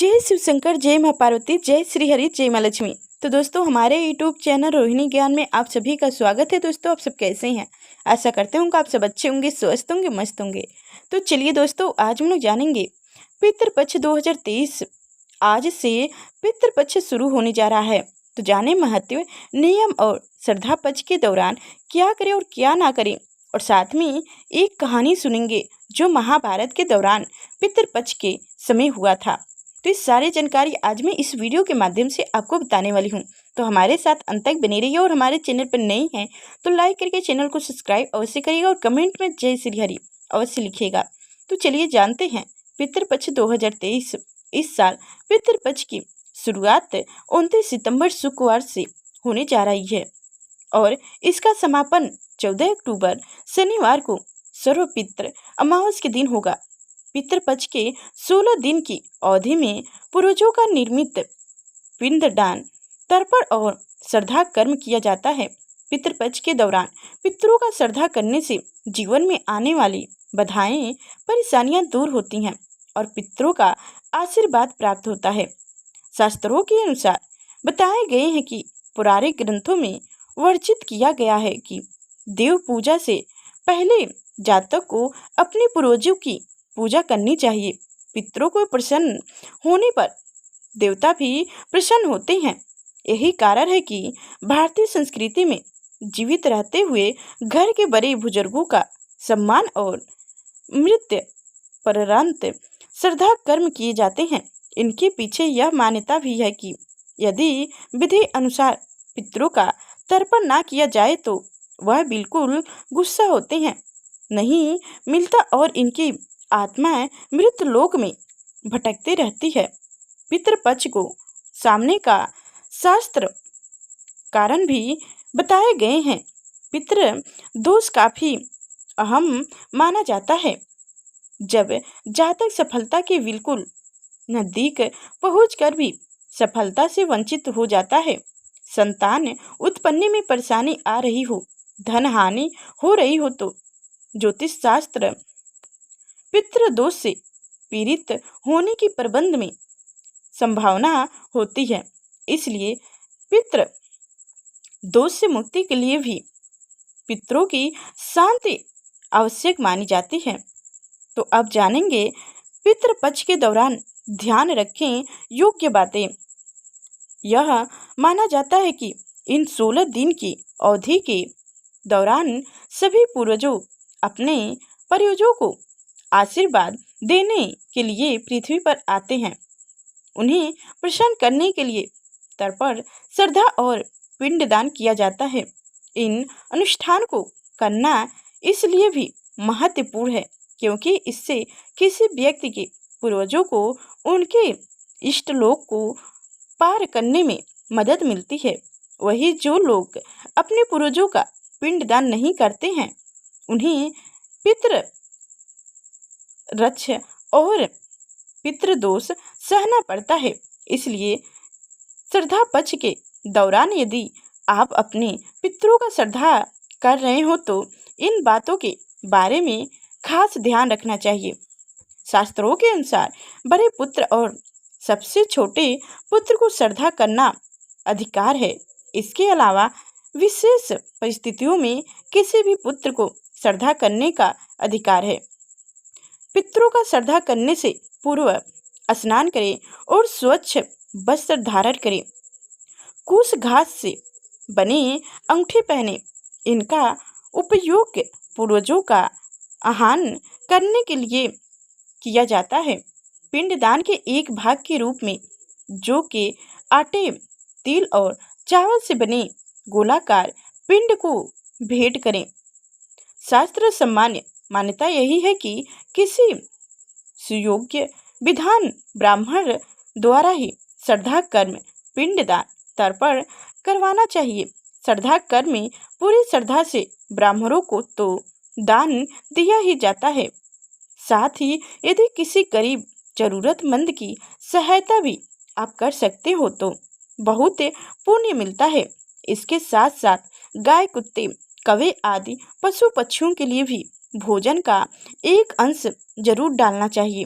जय शिव शंकर, जय माँ पार्वती, जय श्री हरि, जय माँ लक्ष्मी। तो दोस्तों, हमारे यूट्यूब चैनल रोहिणी ज्ञान में आप सभी का स्वागत है। दोस्तों, आप सब कैसे हैं? आशा करते होंगे आप सब अच्छे होंगे, स्वस्थ होंगे, मस्त होंगे। तो चलिए दोस्तों, आज हम लोग जानेंगे पितृपक्ष 2023। आज से पितृपक्ष शुरू होने जा रहा है। तो जाने महत्व, नियम और श्रद्धा पक्ष के दौरान क्या करें और क्या ना करें, और साथ में एक कहानी सुनेंगे जो महाभारत के दौरान पितृपक्ष के समय हुआ था। तो इस सारी जानकारी आज मैं इस वीडियो के माध्यम से आपको बताने वाली हूँ। तो हमारे साथ अंत तक बने रहिए, और हमारे चैनल पर नए हैं तो लाइक करके चैनल को सब्सक्राइब अवश्य करिएगा, और कमेंट में जय श्री हरि अवश्य लिखिएगा। तो चलिए जानते हैं पितृपक्ष 2023। इस साल पितृपक्ष की शुरुआत 29 सितंबर शुक्रवार से होने जा रही है, और इसका समापन 14 अक्टूबर शनिवार को सर्वपितृ अमावस के दिन होगा। पितृपक्ष के 16 दिन की अवधि में पूर्वजों का निर्मित पिंडदान, तर्पण और श्रद्धा कर्म किया जाता है। पितृपक्ष के दौरान पितरों का श्रद्धा करने से जीवन में आने वाली बाधाएं, परेशानियां दूर होती हैं और पितरों का आशीर्वाद प्राप्त होता है। शास्त्रों के अनुसार बताए गए हैं कि पुराने ग्रंथों में वर्णित किया गया है कि देव पूजा से पहले जातक को अपने पूर्वजों की पूजा करनी चाहिए। पितरों को प्रसन्न होने पर देवता भी प्रसन्न होते हैं। यही कारण है कि भारतीय संस्कृति में जीवित रहते हुए घर के बड़े बुजुर्गों का सम्मान और मृत्यु पर्यंत श्रद्धा कर्म किए जाते हैं। इनके पीछे यह मान्यता भी है कि यदि विधि अनुसार पितरों का तर्पण ना किया जाए तो वह बिल्कुल गुस्सा होते हैं, नहीं मिलता और इनकी आत्माएं मृत लोक में भटकती रहती है। पितृपक्ष को सामने का शास्त्र कारण भी बताए गए हैं। पितृ दोष काफी अहम माना जाता है। जब जातक सफलता के बिल्कुल नजदीक पहुंचकर भी सफलता से वंचित हो जाता है, संतान उत्पन्न में परेशानी आ रही हो, धन हानि हो रही हो, तो ज्योतिष शास्त्र पितृ दोष से पीड़ित होने की प्रबंध में संभावना होती है। इसलिए पितृ दोष से मुक्ति के लिए भी पितरों की शांति आवश्यक मानी जाती है। तो अब जानेंगे पितृपक्ष के दौरान ध्यान रखें योग्य बातें। यह माना जाता है कि इन 16 दिन की अवधि के दौरान सभी पूर्वजों अपने पूर्वजों को आशीर्वाद देने के लिए पृथ्वी पर आते हैं। उन्हें प्रसन्न करने के लिए तर्पण, श्रद्धा और पिंडदान किया जाता है। इन अनुष्ठान को करना इसलिए भी महत्वपूर्ण है क्योंकि इससे किसी व्यक्ति के पूर्वजों को उनके इष्ट लोक को पार करने में मदद मिलती है। वही जो लोग अपने पूर्वजों का पिंडदान नहीं करते हैं, उन्हें पितृ रक्ष और पितृदोष सहना पड़ता है। इसलिए श्रद्धा पक्ष के दौरान यदि आप अपने पितरों का श्रद्धा कर रहे हो तो इन बातों के बारे में खास ध्यान रखना चाहिए। शास्त्रों के अनुसार बड़े पुत्र और सबसे छोटे पुत्र को श्रद्धा करना अधिकार है। इसके अलावा विशेष परिस्थितियों में किसी भी पुत्र को श्रद्धा करने का अधिकार है। पितरों का श्रद्धा करने से पूर्व स्नान करें और स्वच्छ वस्त्र धारण करें। कुश घास से बने अंगूठे पहने। इनका उपयोग पूर्वजों का आह्वान करने के लिए किया जाता है। पिंडदान के एक भाग के रूप में जौ के आटे, तिल और चावल से बने गोलाकार पिंड को भेंट करें। शास्त्र सामान्य मान्यता यही है कि किसी सुयोग्य विधान ब्राह्मण द्वारा ही श्रद्धा कर्म, पिंडदान, तर्पण करवाना चाहिए। श्रद्धा कर्म में पूरी श्रद्धा से ब्राह्मणों को तो दान दिया ही जाता है, साथ ही यदि किसी गरीब जरूरतमंद की सहायता भी आप कर सकते हो तो बहुत पुण्य मिलता है। इसके साथ साथ गाय, कुत्ते, कौवे आदि पशु पक्षियों के लिए भी भोजन का एक अंश जरूर डालना चाहिए।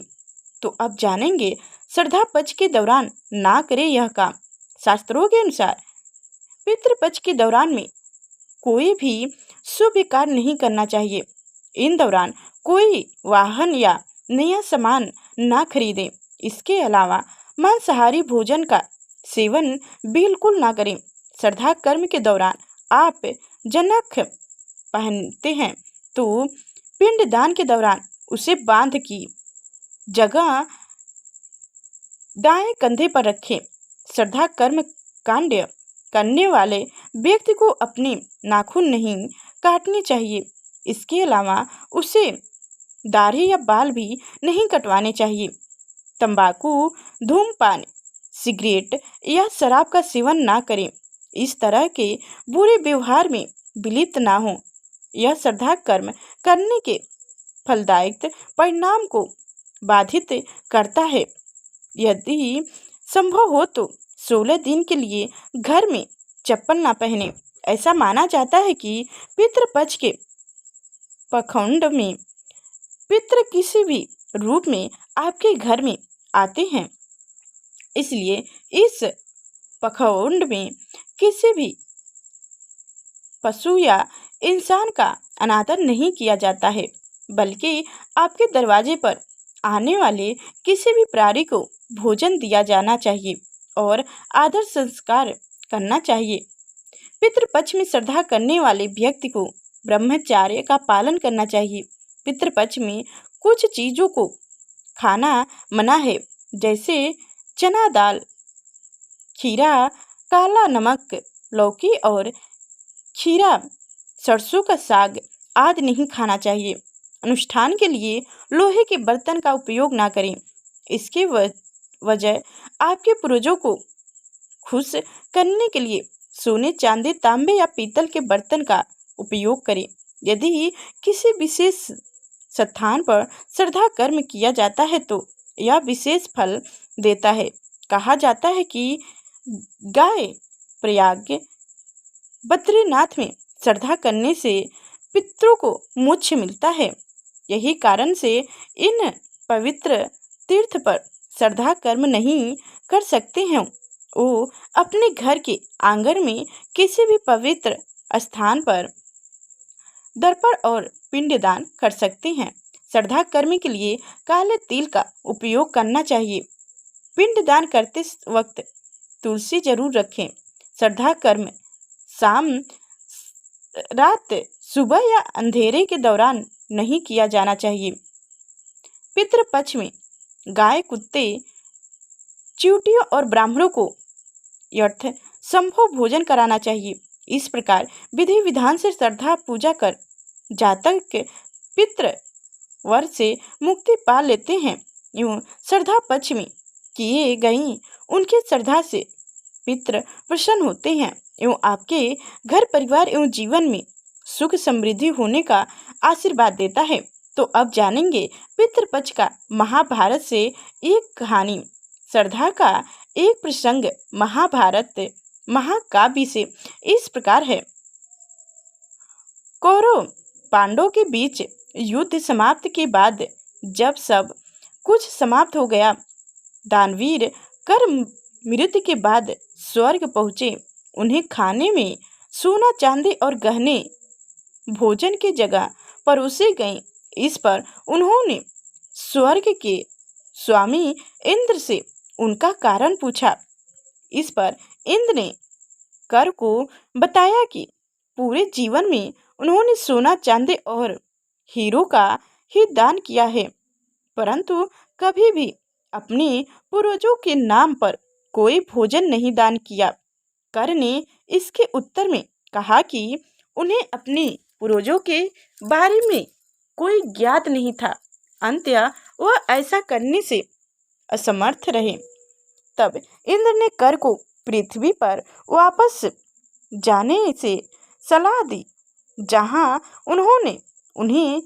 तो अब जानेंगे श्राद्ध पक्ष के दौरान ना करे यह काम। शास्त्रों के अनुसार पितृपक्ष के दौरान में कोई भी शुभ कार्य नहीं करना चाहिए। इन दौरान कोई वाहन या नया सामान ना खरीदें। इसके अलावा मांसाहारी भोजन का सेवन बिल्कुल ना करें। श्राद्ध कर्म के दौरान आप जनक पहनते हैं तो पिंडदान के दौरान उसे बांध की जगह दाएं कंधे पर रखें। श्राद्ध कर्म कांड करने वाले व्यक्ति को अपने नाखून नहीं काटने चाहिए। इसके अलावा उसे दाढ़ी या बाल भी नहीं कटवाने चाहिए। तंबाकू, धूम्रपान, सिगरेट या शराब का सेवन ना करें। इस तरह के बुरे व्यवहार में विलिप्त ना हो। यह श्राद्ध कर्म करने के फलदायक परिणाम को बाधित करता है। यदि संभव हो तो 16 दिन के लिए घर में चप्पल ना पहने। ऐसा माना जाता है कि पितृपक्ष के पखवाड़े में पितृ किसी भी रूप में आपके घर में आते हैं, इसलिए इस पखवाड़े में किसी भी पशु या इंसान का अनादर नहीं किया जाता है, बल्कि आपके दरवाजे पर आने वाले किसी भी प्राणी को भोजन दिया जाना चाहिए और आदर संस्कार करना चाहिए। पितृपक्ष में श्राद्ध करने वाले व्यक्ति को ब्रह्मचर्य का पालन करना चाहिए। पितृपक्ष में कुछ चीज़ों को खाना मना है, जैसे चना दाल, खीरा, काला नमक, लौकी और खीरा, सरसों का साग आदि नहीं खाना चाहिए। अनुष्ठान के लिए लोहे के बर्तन का उपयोग ना करें। इसके वजह आपके पूर्वजों को खुश करने के लिए सोने, चांदी, तांबे या पीतल के बर्तन का उपयोग करें। यदि किसी विशेष स्थान पर श्राद्ध कर्म किया जाता है तो यह विशेष फल देता है। कहा जाता है कि गाय प्रयाग, बद्रीनाथ में श्राद्ध करने से पितरों को मोक्ष मिलता है। यही कारण से इन पवित्र तीर्थ पर श्राद्ध कर्म नहीं कर सकते हैं वो अपने घर के आंगन में किसी भी पवित्र स्थान पर दर्पण और पिंडदान कर सकते हैं। श्राद्ध कर्म के लिए काले तिल का उपयोग करना चाहिए। पिंडदान करते वक्त तुलसी जरूर रखें। श्राद्ध कर्म शाम, रात, सुबह या अंधेरे के दौरान नहीं किया जाना चाहिए। पितृपक्ष में गाय, कुत्ते, चींटियों और ब्राह्मणों को यथ संभव भोजन कराना चाहिए। इस प्रकार विधि विधान से श्रद्धा पूजा कर जातक पितृ वर से मुक्ति पा लेते हैं। यूँ श्राद्ध पक्ष में किए गई उनकी श्रद्धा से पितृ प्रसन्न होते हैं एवं आपके घर परिवार एवं जीवन में सुख समृद्धि होने का आशीर्वाद देता है। तो अब जानेंगे पितृपक्ष का महाभारत से एक कहानी। श्राद्ध का एक प्रसंग महाभारत महाकाव्य से इस प्रकार है। कौरव पांडवों के बीच युद्ध समाप्त के बाद जब सब कुछ समाप्त हो गया, दानवीर कर मृत्यु के बाद स्वर्ग पहुँचे। उन्हें खाने में सोना, चांदी और गहने भोजन की जगह परोसे गए। इस पर उन्होंने स्वर्ग के स्वामी इंद्र से उनका कारण पूछा। इस पर इंद्र ने कर को बताया कि पूरे जीवन में उन्होंने सोना, चांदी और हीरो का ही दान किया है, परंतु कभी भी अपने पूर्वजों के नाम पर कोई भोजन नहीं दान किया। कर ने इसके उत्तर में कहा कि उन्हें अपने पूर्वजों के बारे में कोई ज्ञात नहीं था। अंततः वह ऐसा करने से असमर्थ रहे। तब इंद्र ने कर को पृथ्वी पर वापस जाने से सलाह दी, जहां उन्होंने उन्हें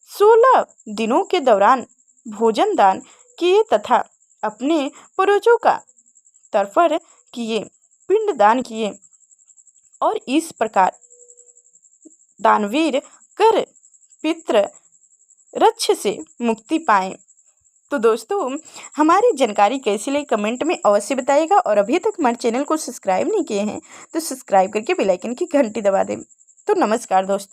16 दिनों के दौरान भोजन दान किए तथा अपने पूर्वजों का तर्पण किए, पिंड दान किए और इस प्रकार दानवीर कर पितृ रक्ष से मुक्ति पाए। तो दोस्तों हमारी जानकारी कैसी लगी कमेंट में अवश्य बताइएगा, और अभी तक हमारे चैनल को सब्सक्राइब नहीं किए हैं तो सब्सक्राइब करके बेल आइकन की घंटी दबा दें। तो नमस्कार दोस्तों।